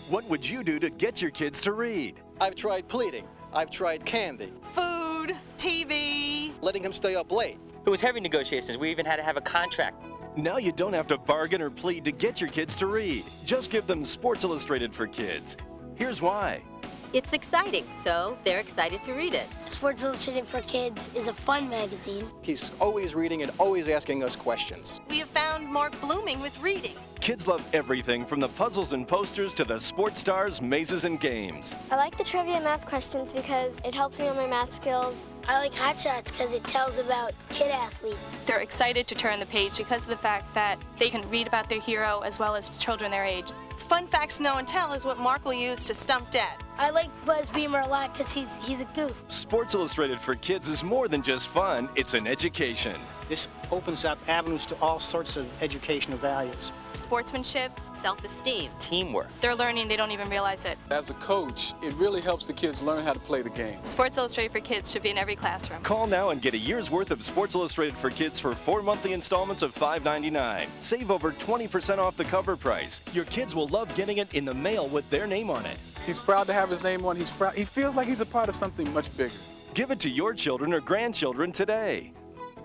What would you do to get your kids to read? I've tried pleading. I've tried candy. Food, TV. Letting him stay up late. It was heavy negotiations. We even had to have a contract. Now you don't have to bargain or plead to get your kids to read. Just give them Sports Illustrated for Kids. Here's why. It's exciting, so they're excited to read it. Sports Illustrated for Kids is a fun magazine. He's always reading and always asking us questions. We have found Mark blooming with reading. Kids love everything from the puzzles and posters to the sports stars, mazes, and games. I like the trivia math questions because it helps me on my math skills. I like Hot Shots because it tells about kid athletes. They're excited to turn the page because of the fact that they can read about their hero as well as children their age. Fun Facts No and Tell is what Mark will use to stump Dad. I like Buzz Beamer a lot because he's a goof. Sports Illustrated for Kids is more than just fun, it's an education. This opens up avenues to all sorts of educational values. Sportsmanship, Self-esteem. Teamwork. they're learning, they don't even realize it. As a coach, it really helps the kids learn how to play the game. Sports Illustrated for Kids should be in every classroom. Call now and get a year's worth of Sports Illustrated for Kids for 4 monthly installments of $5.99. Save over 20% off the cover price. Your kids will love getting it in the mail with their name on it. He's proud to have his name on. He's proud. He feels like he's a part of something much bigger. Give it to your children or grandchildren today.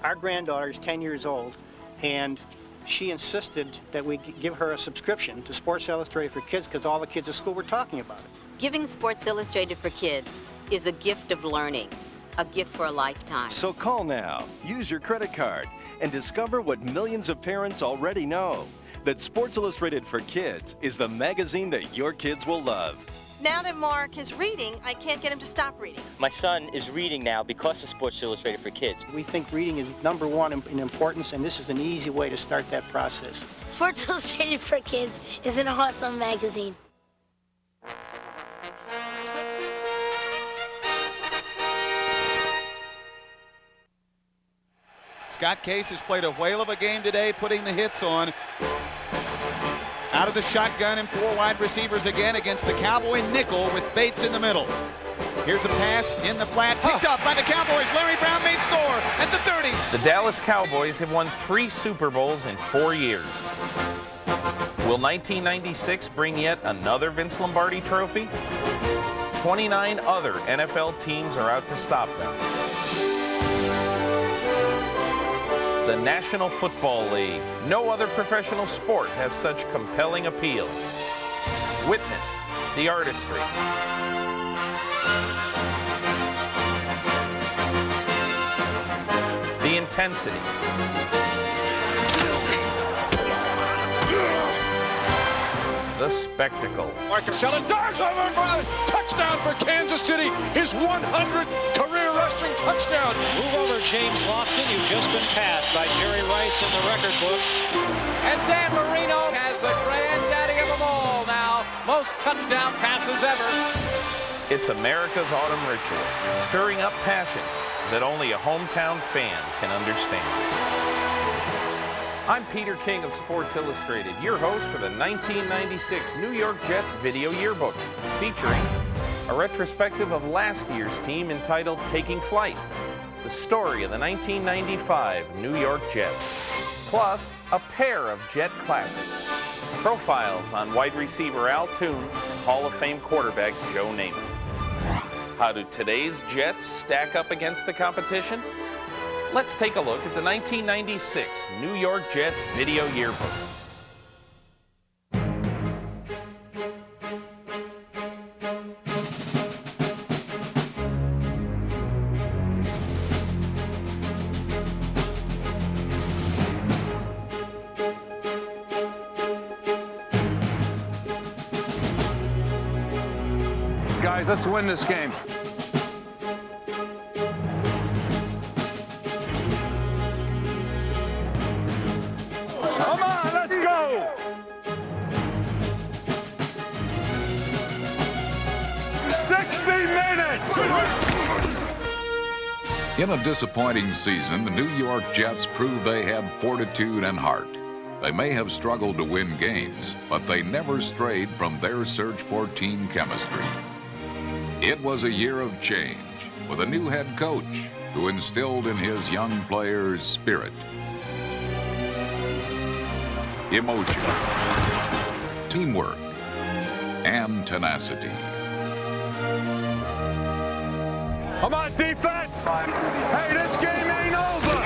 Our granddaughter is 10 years old, and she insisted that we give her a subscription to Sports Illustrated for Kids because all the kids at school were talking about it. Giving Sports Illustrated for Kids is a gift of learning, a gift for a lifetime. So call now, use your credit card, and discover what millions of parents already know. That Sports Illustrated for Kids is the magazine that your kids will love. Now that Mark is reading, I can't get him to stop reading. My son is reading now because of Sports Illustrated for Kids. We think reading is #1 in importance, and this is an easy way to start that process. Sports Illustrated for Kids is an awesome magazine. Scott Case has played a whale of a game today, putting the hits on. Out of the shotgun and 4 wide receivers again against the Cowboy nickel with Bates in the middle. Here's a pass in the flat, picked up by the Cowboys. Larry Brown may score at the 30. The Dallas Cowboys have won 3 Super Bowls in 4 years. Will 1996 bring yet another Vince Lombardi trophy? 29 other NFL teams are out to stop them. The National Football League. No other professional sport has such compelling appeal. Witness the artistry, the intensity, the spectacle. Marcus Allen dives over for the touchdown for Kansas City, his 100th career rushing touchdown. Move over, James Lofton. You've just been passed by Jerry Rice in the record book. And Dan Marino has the granddaddy of them all now. Most touchdown passes ever. It's America's autumn ritual, stirring up passions that only a hometown fan can understand. I'm Peter King of Sports Illustrated, your host for the 1996 New York Jets Video Yearbook, featuring a retrospective of last year's team entitled Taking Flight, the story of the 1995 New York Jets, plus a pair of Jet classics, profiles on wide receiver Al Toon and Hall of Fame quarterback Joe Namath. How do today's Jets stack up against the competition? Let's take a look at the 1996 New York Jets Video Yearbook. Guys, let's win this game. Come on, let's go! 60 minutes! In a disappointing season, the New York Jets proved they had fortitude and heart. They may have struggled to win games, but they never strayed from their search for team chemistry. It was a year of change, with a new head coach who instilled in his young players spirit, emotion, teamwork, and tenacity. Come on, defense! Hey, this game ain't over!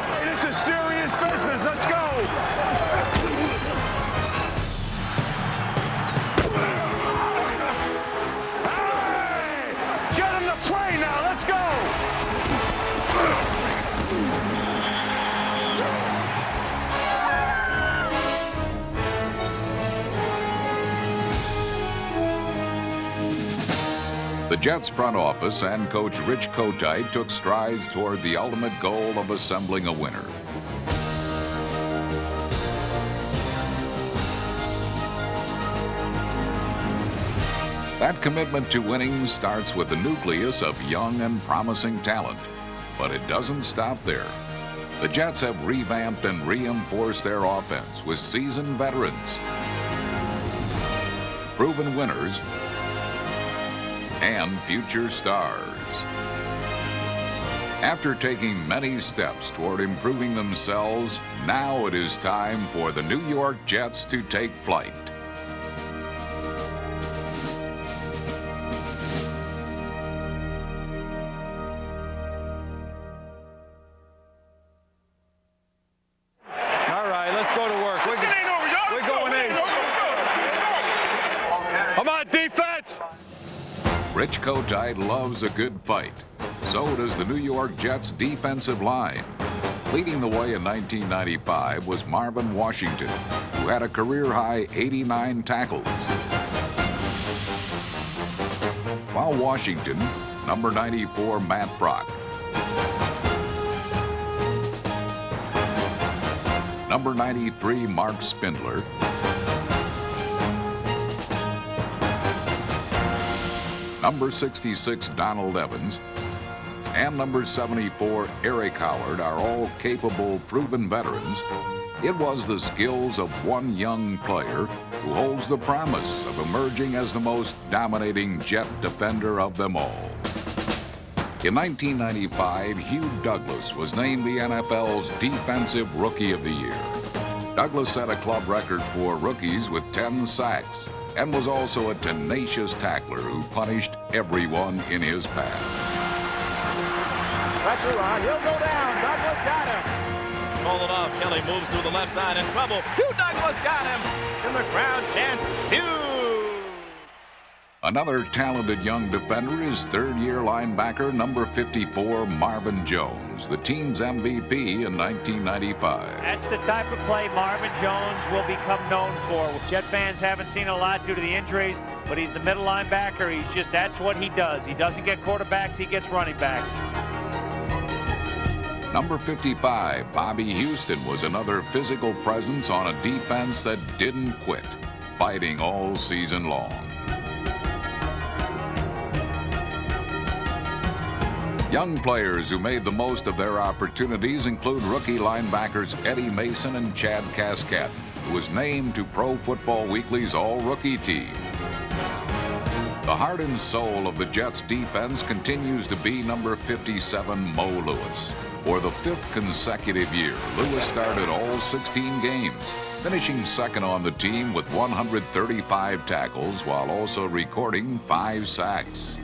Hey, this is serious business. Let's go! Hey! Get him to play now. Let's go! The Jets front office and coach Rich Kotite took strides toward the ultimate goal of assembling a winner. That commitment to winning starts with the nucleus of young and promising talent, but it doesn't stop there. The Jets have revamped and reinforced their offense with seasoned veterans, proven winners, and future stars. After taking many steps toward improving themselves, now it is time for the New York Jets to take flight. All right, let's go to work. We're going in. Come on, defense! Rich Kotite loves a good fight. So does the New York Jets defensive line. Leading the way in 1995 was Marvin Washington, who had a career-high 89 tackles. While Washington, number 94 Matt Brock, number 93 Mark Spindler, number 66 Donald Evans, and number 74 Eric Howard are all capable, proven veterans. It was the skills of one young player who holds the promise of emerging as the most dominating Jet defender of them all. In 1995, Hugh Douglas was named the NFL's Defensive Rookie of the Year. Douglas set a club record for rookies with 10 sacks and was also a tenacious tackler who punished everyone in his path. Pressure on, he'll go down. Douglas got him. Call it off. Kelly moves through the left side in trouble. Hugh Douglas got him. In the crowd chants, Hugh. Another talented young defender is third-year linebacker number 54 Marvin Jones, the team's MVP in 1995. That's the type of play Marvin Jones will become known for. Jet fans haven't seen a lot due to the injuries, but he's the middle linebacker. That's what he does. He doesn't get quarterbacks, he gets running backs. Number 55, Bobby Houston, was another physical presence on a defense that didn't quit, fighting all season long. Young players who made the most of their opportunities include rookie linebackers Eddie Mason and Chad Cascadden, who was named to Pro Football Weekly's All-Rookie team. The heart and soul of the Jets defense continues to be number 57, Mo Lewis. For the 5th consecutive year, Lewis started all 16 games, finishing second on the team with 135 tackles while also recording 5 sacks.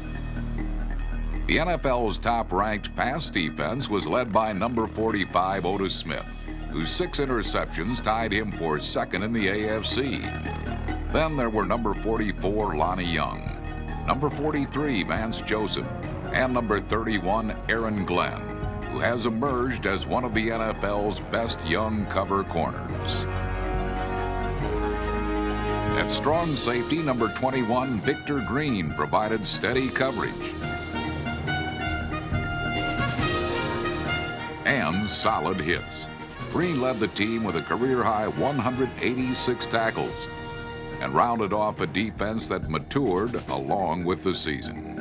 The NFL's top-ranked pass defense was led by number 45, Otis Smith, whose 6 interceptions tied him for second in the AFC. Then there were number 44, Lonnie Young, number 43, Vance Joseph, and number 31, Aaron Glenn, who has emerged as one of the NFL's best young cover corners. At strong safety, number 21, Victor Green, provided steady coverage and solid hits. Green led the team with a career-high 186 tackles and rounded off a defense that matured along with the season.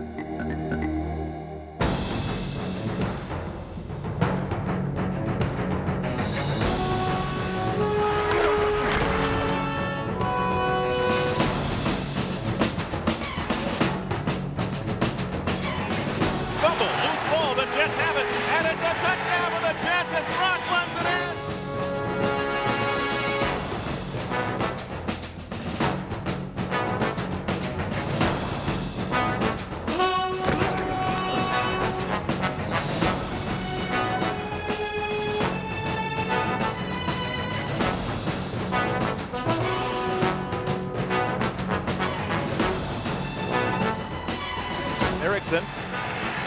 Jackson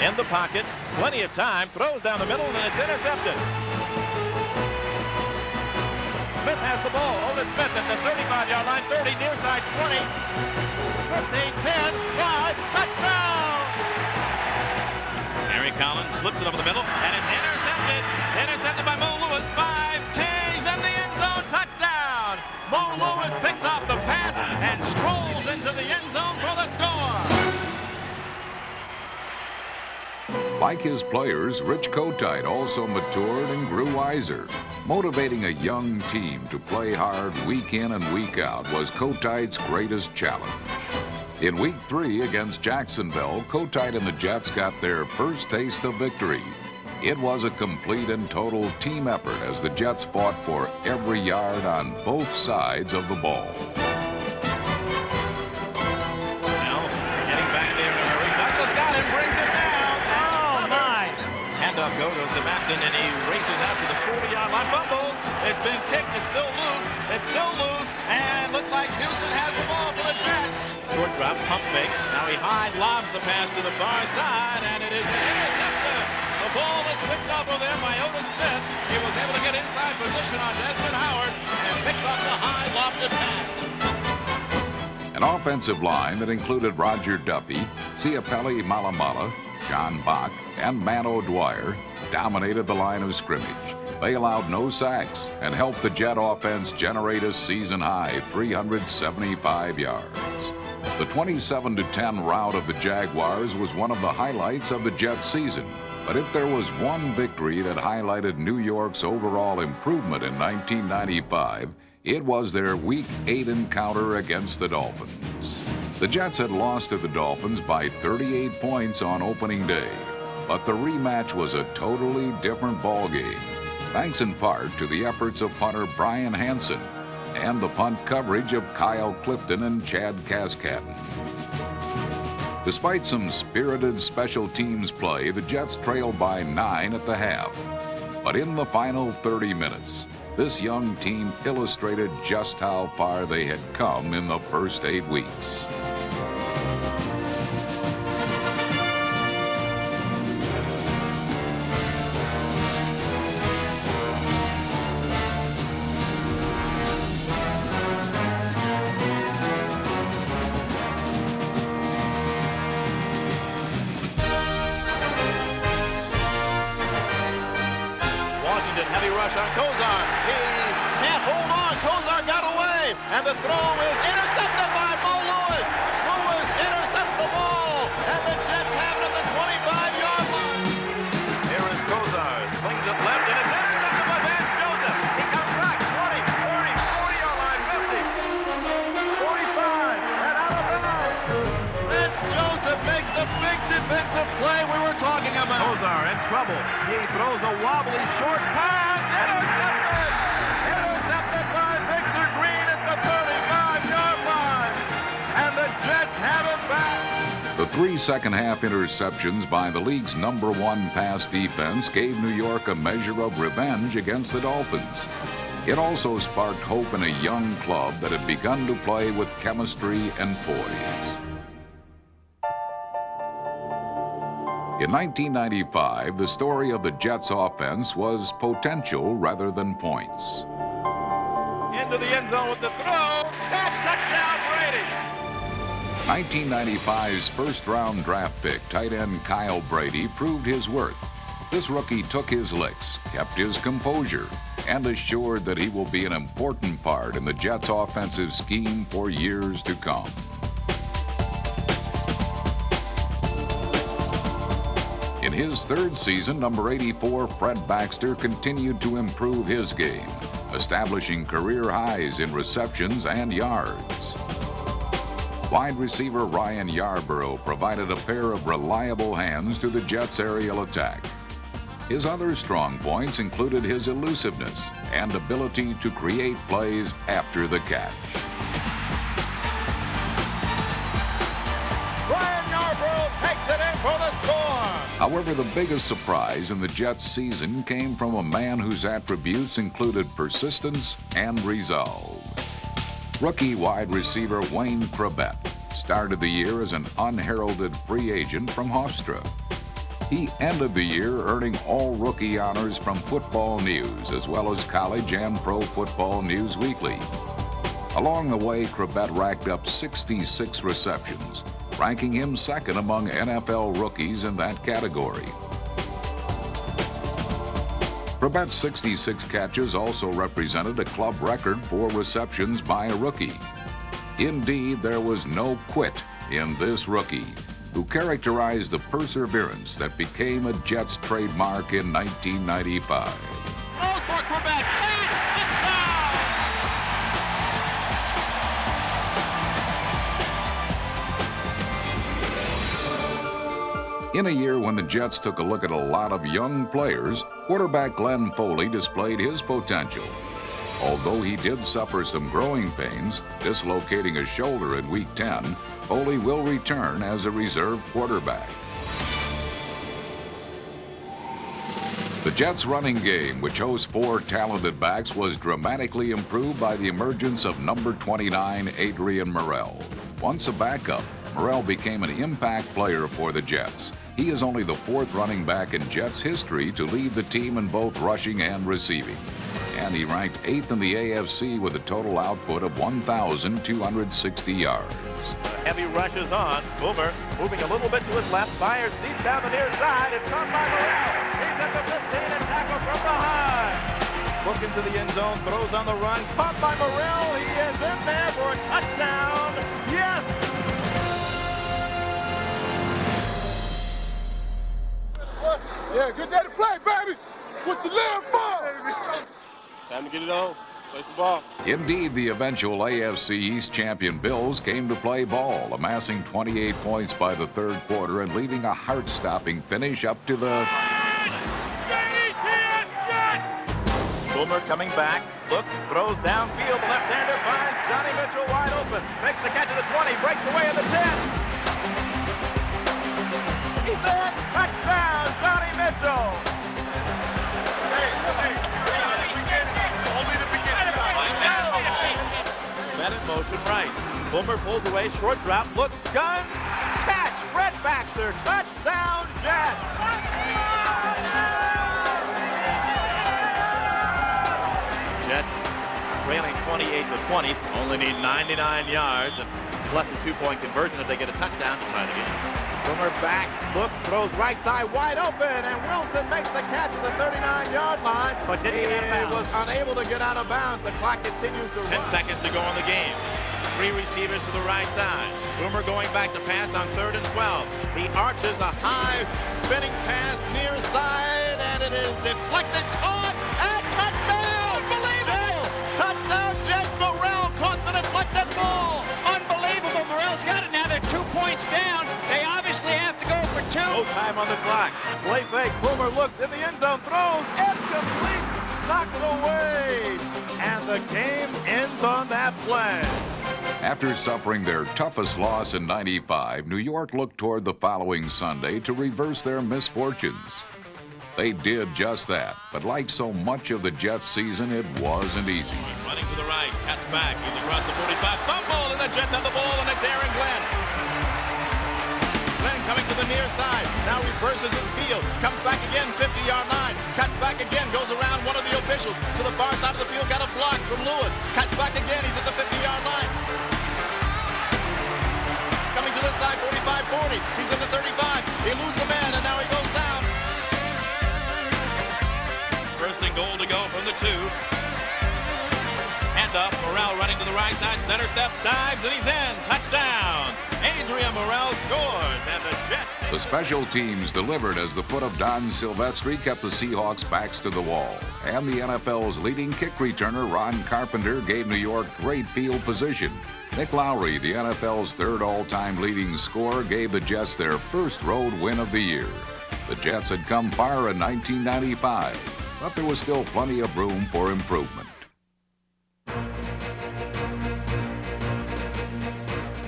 in the pocket. Plenty of time. Throws down the middle, and it's intercepted. Smith has the ball. Otis Smith at the 35-yard line. 30, near side, 20. 15, 10, 5, touchdown! Harry Collins flips it over the middle, and it's intercepted. Intercepted by Mo Lewis. 5, Chase in the end zone. Touchdown! Mo Lewis picks off the pass and strolls into the end zone for the score. Like his players, Rich Kotite also matured and grew wiser. Motivating a young team to play hard week in and week out was Kotite's greatest challenge. In Week 3 against Jacksonville, Kotite and the Jets got their first taste of victory. It was a complete and total team effort as the Jets fought for every yard on both sides of the ball. Now, getting back there in a hurry. Douglas got him, brings him down. Oh, my. Handoff goes to Maston, and he races out to the 40-yard line. Fumbles. It's been kicked. It's still loose. It's still loose. And looks like Houston has the ball for the Jets. Short drop, pump fake. Now he high lobs the pass to the far side, and it is an interception. The ball is picked up over there by Otis Smith. He was able to get inside position on Desmond Howard and picks up the high lofted pass. An offensive line that included Roger Duffy, Ciapelli Malamala, John Bach, and Matt O'Dwyer dominated the line of scrimmage. They allowed no sacks and helped the Jet offense generate a season-high 375 yards. The 27-10 rout of the Jaguars was one of the highlights of the Jets season. But if there was one victory that highlighted New York's overall improvement in 1995, it was their Week 8 encounter against the Dolphins. The Jets had lost to the Dolphins by 38 points on opening day, but the rematch was a totally different ballgame, thanks in part to the efforts of punter Brian Hansen and the punt coverage of Kyle Clifton and Chad Cascadden. Despite some spirited special teams play, the Jets trailed by 9 at the half. But in the final 30 minutes, this young team illustrated just how far they had come in the first 8 weeks. And the throw is intercepted by Mo Lewis. Lewis intercepts the ball, and the Jets have it at the 25-yard line. Here is Kozar, slings it left, and it's intercepted by Vance Joseph. He comes back, 20, 30, 40-yard line, 50, 45, and out of bounds. Vance Joseph makes the big defensive play we were talking about. Kozar in trouble. He throws a wobbly short pass, intercepted. Intercepted by Victor Green at the 35-yard line. And the Jets have it back. The 3 second-half interceptions by the league's #1 pass defense gave New York a measure of revenge against the Dolphins. It also sparked hope in a young club that had begun to play with chemistry and poise. In 1995, the story of the Jets offense was potential rather than points. Into the end zone with the throw. Catch, touchdown, Brady. 1995's first-round draft pick, tight end Kyle Brady, proved his worth. This rookie took his licks, kept his composure, and assured that he will be an important part in the Jets' offensive scheme for years to come. In his third season, number 84, Fred Baxter, continued to improve his game, establishing career highs in receptions and yards. Wide receiver Ryan Yarborough provided a pair of reliable hands to the Jets' aerial attack. His other strong points included his elusiveness and ability to create plays after the catch. Ryan Yarborough takes it in for the score. However, the biggest surprise in the Jets' season came from a man whose attributes included persistence and resolve. Rookie wide receiver Wayne Krebet started the year as an unheralded free agent from Hofstra. He ended the year earning all rookie honors from Football News, as well as College and Pro Football News Weekly. Along the way, Krebet racked up 66 receptions, ranking him second among NFL rookies in that category. Krebet's 66 catches also represented a club record for receptions by a rookie. Indeed, there was no quit in this rookie, who characterized the perseverance that became a Jets trademark in 1995. Throws for Krebet. In a year when the Jets took a look at a lot of young players, quarterback Glenn Foley displayed his potential. Although he did suffer some growing pains, dislocating a shoulder in Week 10, Foley will return as a reserve quarterback. The Jets' running game, which hosts 4 talented backs, was dramatically improved by the emergence of number 29, Adrian Morrell. Once a backup, Morrell became an impact player for the Jets. He is only the 4th running back in Jets history to lead the team in both rushing and receiving. And he ranked 8th in the AFC with a total output of 1,260 yards. Heavy rushes on. Boomer moving a little bit to his left, fires deep down the near side. It's caught by Morrell. He's at the 15 and tackled from behind. Looking to the end zone, throws on the run. Caught by Morrell. He is in there for a touchdown. Yes! Yeah, good day to play, baby. What you live for? Time to get it on. Play some ball. Indeed, the eventual AFC East champion Bills came to play ball, amassing 28 points by the third quarter and leaving a heart-stopping finish up to the... Boomer coming back, looks, throws downfield, left-hander finds Johnny Mitchell wide open, makes the catch at the 20, breaks away at the 10. He's there, touchdown, Johnny Mitchell. Only the beginning. That in motion right. Boomer pulls away, short drop, looks, guns, catch, Fred Baxter, touchdown, Jets. Jets trailing 28-20. Only need 99 yards and plus a 2-point conversion if they get a touchdown to tie the game. Boomer back, looks, throws right side wide open, and Wilson makes the catch at the 39-yard line. But did he was unable to get out of bounds. The clock continues to run. 10 seconds to go in the game. 3 receivers to the right side. Boomer going back to pass on 3rd and 12. He arches a high spinning pass near side, and it is deflected, caught, and touchdown! Unbelievable! Touchdown, Jets. Morrell caught the deflected ball. Unbelievable. Morrell's got it now. They're 2 points down. They obviously have to go for 2. No time on the clock. Play fake. Boomer looks in the end zone, throws, incomplete, knocked away. And the game ends on that play. After suffering their toughest loss in '95, New York looked toward the following Sunday to reverse their misfortunes. They did just that, but like so much of the Jets season, it wasn't easy. Running to the right, cuts back, he's across the 45, fumbled, and the Jets have the ball, and it's Aaron Glenn. Glenn coming to the near side, now reverses his field, comes back again, 50-yard line, cuts back again, goes around one of the officials to the far side of the field, got a block from Lewis, cuts back again, he's at the 50-yard line. Coming to this side, 45-40, he's at the 35, he loses a man, and now he goes down. First and goal to go from the 2. Hand up, Morrell running to the right side, center step, dives, and he's in. Touchdown! Adrian Morrell scores, and the Jets... The special teams delivered as the foot of Don Silvestri kept the Seahawks' backs to the wall. And the NFL's leading kick returner, Ron Carpenter, gave New York great field position. Nick Lowry, the NFL's 3rd all-time leading scorer, gave the Jets their first road win of the year. The Jets had come far in 1995. But there was still plenty of room for improvement.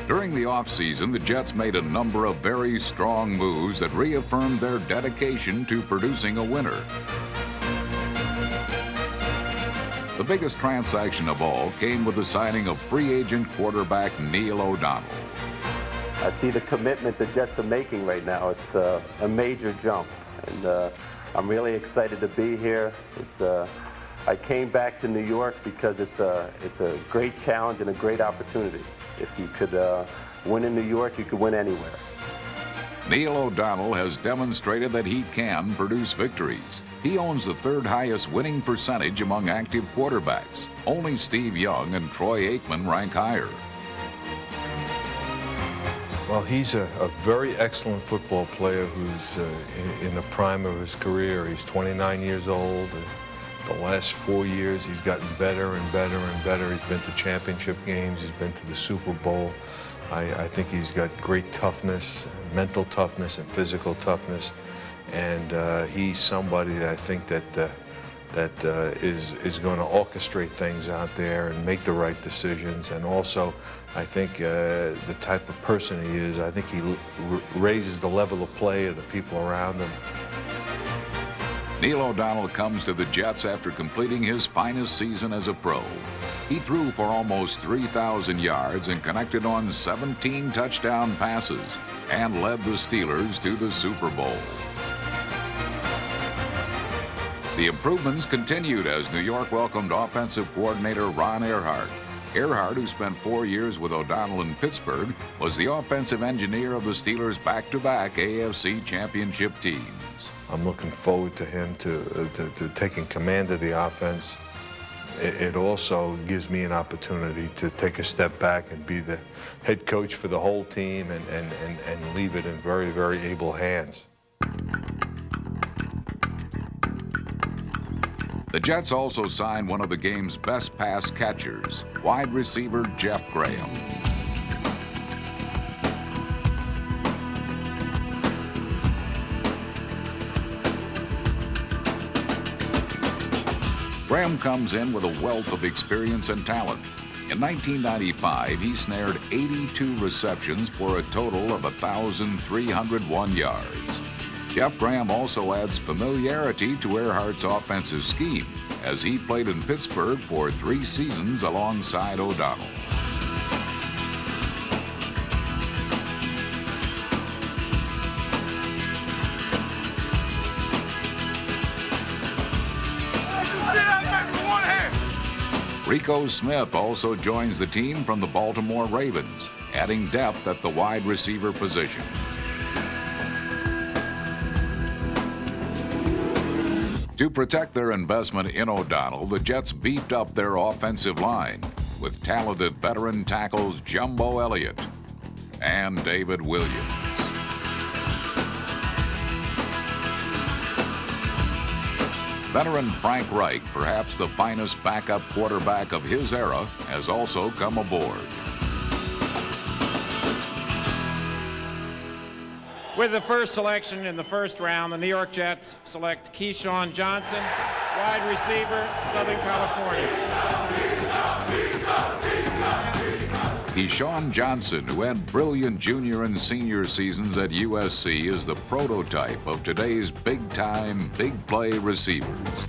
During the offseason, the Jets made a number of very strong moves that reaffirmed their dedication to producing a winner. The biggest transaction of all came with the signing of free agent quarterback Neil O'Donnell. I see the commitment the Jets are making right now. It's a major jump, and I'm really excited to be here. I came back to New York because it's a great challenge and a great opportunity. If you could win in New York, you could win anywhere. Neil O'Donnell has demonstrated that he can produce victories. He owns the third highest winning percentage among active quarterbacks. Only Steve Young and Troy Aikman rank higher. Well, he's a very excellent football player who's in the prime of his career. He's 29 years old. The last 4 years, he's gotten better and better and better. He's been to championship games. He's been to the Super Bowl. I think he's got great toughness, mental toughness and physical toughness. And he's somebody that I think that is going to orchestrate things out there and make the right decisions. And also, I think the type of person he is, I think he raises the level of play of the people around him. Neil O'Donnell comes to the Jets after completing his finest season as a pro. He threw for almost 3,000 yards and connected on 17 touchdown passes and led the Steelers to the Super Bowl. The improvements continued as New York welcomed offensive coordinator Ron Erhardt. Erhardt, who spent 4 years with O'Donnell in Pittsburgh, was the offensive engineer of the Steelers' back-to-back AFC championship teams. I'm looking forward to him to taking command of the offense. It also gives me an opportunity to take a step back and be the head coach for the whole team and leave it in very, very able hands. The Jets also signed one of the game's best pass catchers, wide receiver Jeff Graham. Graham comes in with a wealth of experience and talent. In 1995, he snared 82 receptions for a total of 1,301 yards. Jeff Graham also adds familiarity to Erhardt's offensive scheme, as he played in Pittsburgh for 3 seasons alongside O'Donnell. Rico Smith also joins the team from the Baltimore Ravens, adding depth at the wide receiver position. To protect their investment in O'Donnell, the Jets beefed up their offensive line with talented veteran tackles Jumbo Elliott and David Williams. Veteran Frank Reich, perhaps the finest backup quarterback of his era, has also come aboard. With the first selection in the first round, the New York Jets select Keyshawn Johnson, wide receiver, Southern California. Keyshawn Johnson, who had brilliant junior and senior seasons at USC, is the prototype of today's big-time, big-play receivers.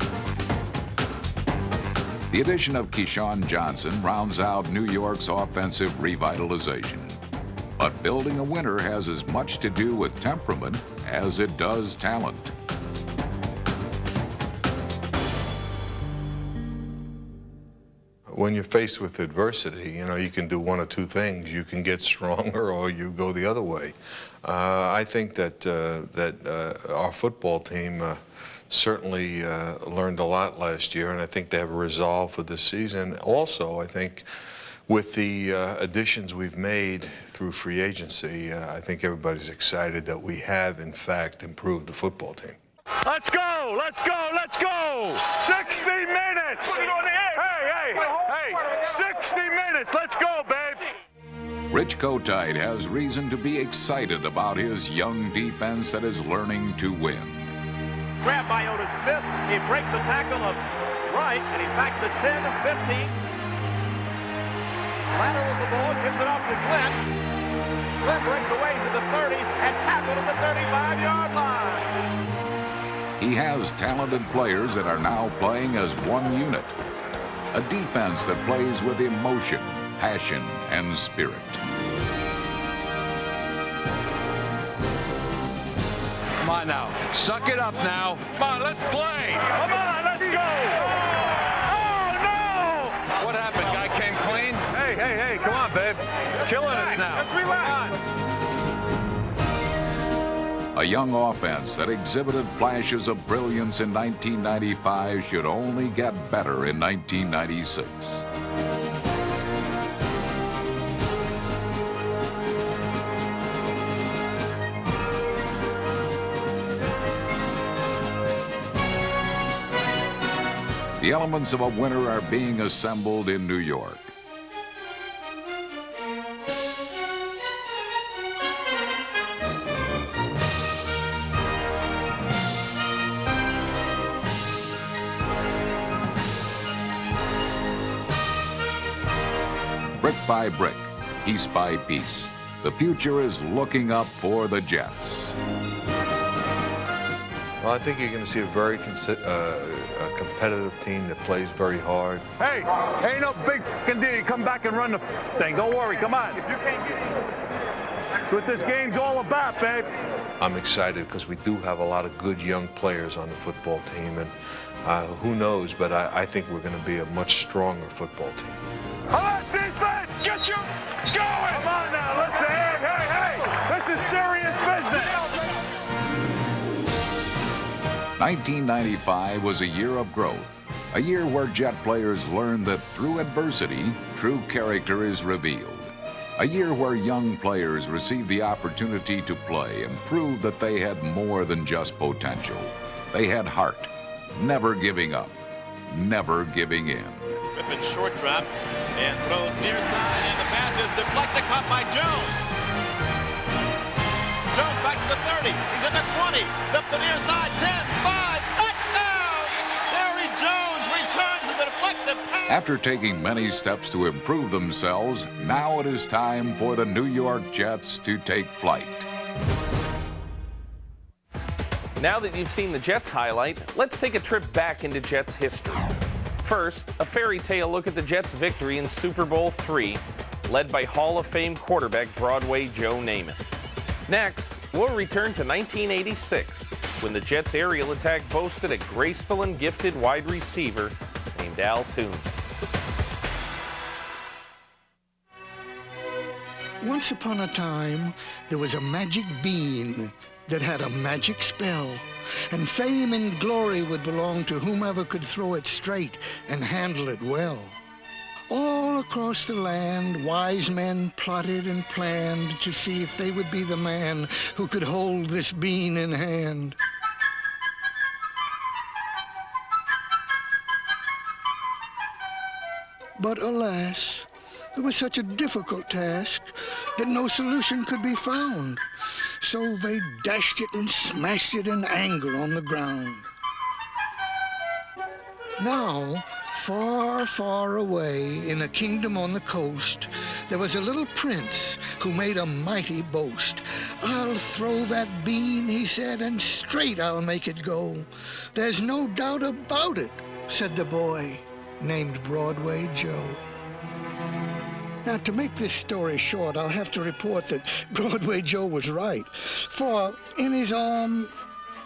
The addition of Keyshawn Johnson rounds out New York's offensive revitalization. But building a winner has as much to do with temperament as it does talent. When you're faced with adversity, you can do one of two things. You can get stronger or you go the other way. I think that our football team certainly learned a lot last year, and I think they have a resolve for this season. Also, I think with the additions we've made through free agency, I think everybody's excited that we have, in fact, improved the football team. Let's go! Let's go! Let's go! 60 minutes! Hey, 60 minutes! Let's go, babe! Rich Kotite has reason to be excited about his young defense that is learning to win. Grabbed by Otis Smith. He breaks the tackle of Wright, and he's back to the 10 and 15. Laterals the ball, gives it off to Glenn. Glenn breaks away to the 30 and tackled at the 35-yard line. He has talented players that are now playing as one unit. A defense that plays with emotion, passion, and spirit. on now. Suck it up now. Come on, let's play. Come on, let's go. Oh, no! What happened? Guy came clean? Hey, come on, babe. Killing us now. Let's relax. A young offense that exhibited flashes of brilliance in 1995 should only get better in 1996. The elements of a winner are being assembled in New York. Brick by brick, piece by piece, the future is looking up for the Jets. Well, I think you're going to see a very competitive team that plays very hard. Hey, ain't no big fucking deal. You come back and run the thing. Don't worry. Come on. If you can't get it. That's what this game's all about, babe. I'm excited because we do have a lot of good young players on the football team, and who knows, but I think we're going to be a much stronger football team. Come on, defense! Get you going! Come on now. Let's say, hey. This is serious business. 1995 was a year of growth, a year where Jet players learned that through adversity, true character is revealed. A year where young players received the opportunity to play and prove that they had more than just potential. They had heart, never giving up, never giving in. Griffin short drop and throws near side, and the pass is deflected, caught by Jones. Jones back to the 30. He's in the 20. Up the near side. 10, 5. Touchdown! Jerry Jones returns to the deflected pass. After taking many steps to improve themselves, now it is time for the New York Jets to take flight. Now that you've seen the Jets highlight, let's take a trip back into Jets history. First, a fairy tale look at the Jets' victory in Super Bowl III, led by Hall of Fame quarterback Broadway Joe Namath. Next, we'll return to 1986, when the Jets' aerial attack boasted a graceful and gifted wide receiver named Al Toon. Once upon a time, there was a magic bean that had a magic spell, and fame and glory would belong to whomever could throw it straight and handle it well. All across the land, wise men plotted and planned to see if they would be the man who could hold this bean in hand. But alas, it was such a difficult task that no solution could be found. So they dashed it and smashed it in anger on the ground. Now, far, far away in a kingdom on the coast, there was a little prince who made a mighty boast. "I'll throw that bean," he said, "and straight I'll make it go." "There's no doubt about it," said the boy named Broadway Joe. Now, to make this story short, I'll have to report that Broadway Joe was right, for in his arm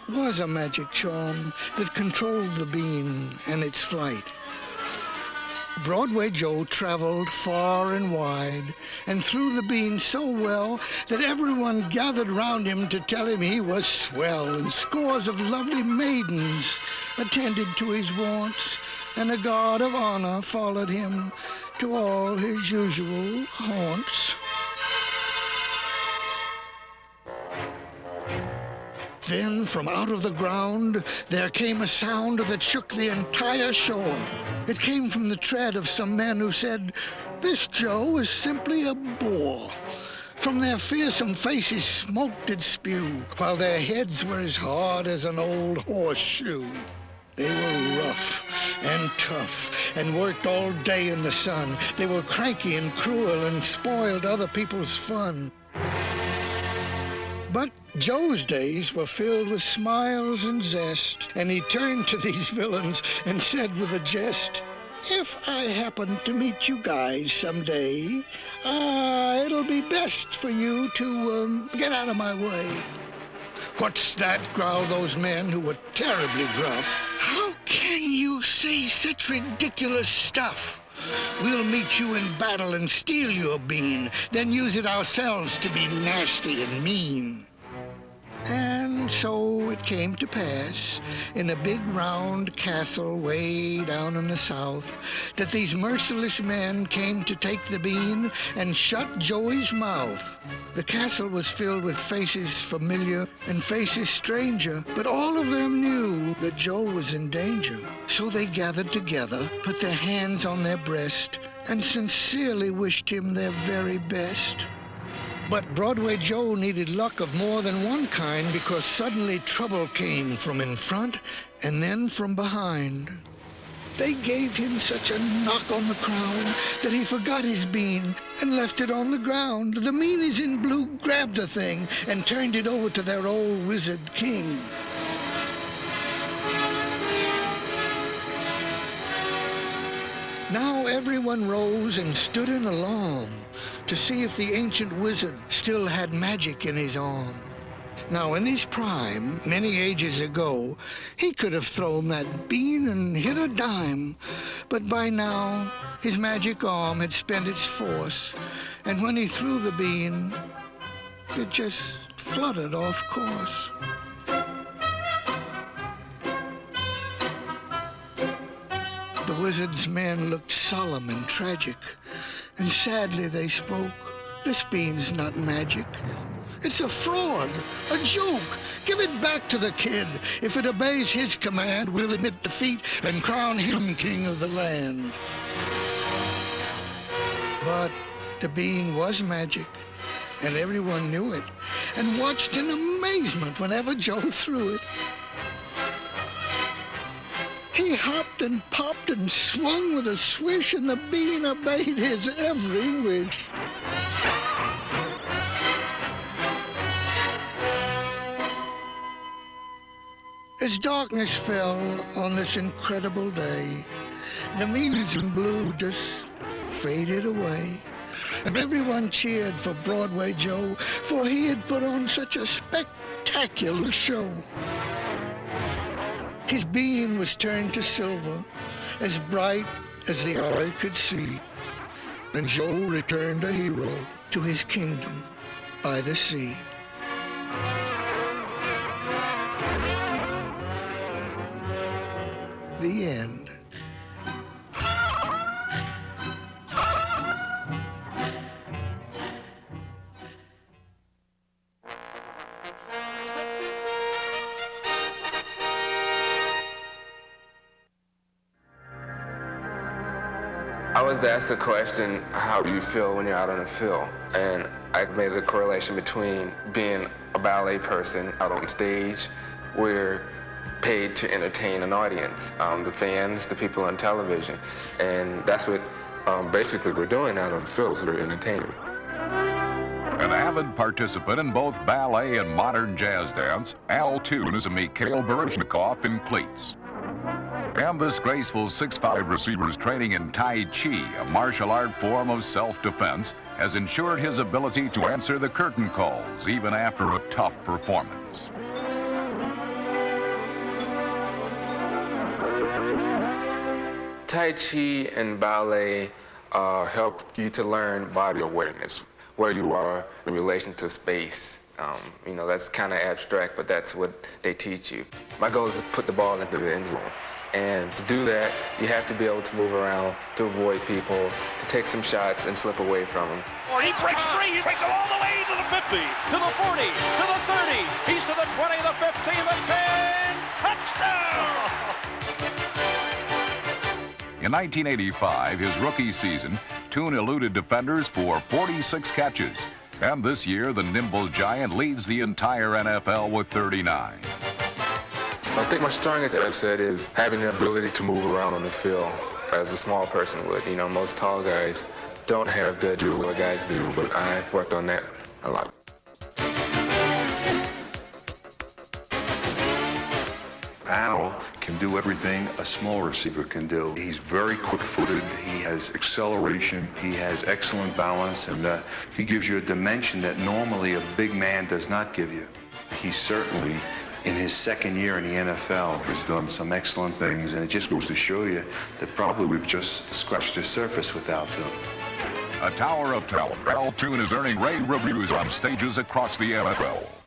was a magic charm that controlled the bean and its flight. Broadway Joe traveled far and wide and threw the bean so well that everyone gathered round him to tell him he was swell, and scores of lovely maidens attended to his wants, and a guard of honor followed him to all his usual haunts. Then from out of the ground there came a sound that shook the entire shore. It came from the tread of some men who said, "This Joe is simply a bore." From their fearsome faces smoke did spew, while their heads were as hard as an old horseshoe. They were rough and tough and worked all day in the sun. They were cranky and cruel and spoiled other people's fun. But Joe's days were filled with smiles and zest, and he turned to these villains and said with a jest, "If I happen to meet you guys someday, it'll be best for you to get out of my way. "What's that?" growled those men who were terribly gruff. "How can you say such ridiculous stuff? We'll meet you in battle and steal your bean, then use it ourselves to be nasty and mean." And so it came to pass, in a big round castle way down in the south, that these merciless men came to take the bean and shut Joey's mouth. The castle was filled with faces familiar and faces stranger, but all of them knew that Joe was in danger. So they gathered together, put their hands on their breast, and sincerely wished him their very best. But Broadway Joe needed luck of more than one kind, because suddenly trouble came from in front and then from behind. They gave him such a knock on the crown that he forgot his bean and left it on the ground. The meanies in blue grabbed the thing and turned it over to their old wizard king. Now everyone rose and stood in alarm to see if the ancient wizard still had magic in his arm. Now in his prime, many ages ago, he could have thrown that bean and hit a dime. But by now, his magic arm had spent its force, and when he threw the bean, it just fluttered off course. The wizard's men looked solemn and tragic, and sadly they spoke. "This bean's not magic. It's a fraud, a joke. Give it back to the kid. If it obeys his command, we'll admit defeat and crown him king of the land." But the bean was magic, and everyone knew it, and watched in amazement whenever Joe threw it. He hopped and popped and swung with a swish, and the bean obeyed his every wish. As darkness fell on this incredible day, the meanies in blue just faded away. And everyone cheered for Broadway Joe, for he had put on such a spectacular show. His beam was turned to silver, as bright as the eye could see, and Joe returned a hero to his kingdom by the sea. The end. I was asked the question, how do you feel when you're out on the field? And I made a correlation between being a ballet person out on stage. We're paid to entertain an audience, the fans, the people on television. And that's what basically we're doing out on the field, we're entertaining. An avid participant in both ballet and modern jazz dance, Al Toon is a Mikhail Baryshnikov in cleats. And this graceful 6'5" receiver's training in Tai Chi, a martial art form of self-defense, has ensured his ability to answer the curtain calls even after a tough performance. Tai Chi and ballet help you to learn body awareness, where you are in relation to space. You know, that's kind of abstract, but that's what they teach you. My goal is to put the ball into the end zone. And to do that, you have to be able to move around, to avoid people, to take some shots and slip away from them. He breaks free, he breaks all the way to the 50, to the 40, to the 30, he's to the 20, the 15, the 10, touchdown! In 1985, his rookie season, Toon eluded defenders for 46 catches. And this year, the nimble giant leads the entire NFL with 39. I think my strongest asset is having the ability to move around on the field as a small person would. You know, most tall guys don't have the do what guys do, but I've worked on that a lot. Al can do everything a small receiver can do. He's very quick-footed, he has acceleration, he has excellent balance, and he gives you a dimension that normally a big man does not give you. He certainly, in his second year in the NFL, has done some excellent things, and it just goes to show you that probably we've just scratched the surface without him. A tower of talent. Al Toon is earning rave reviews on stages across the NFL.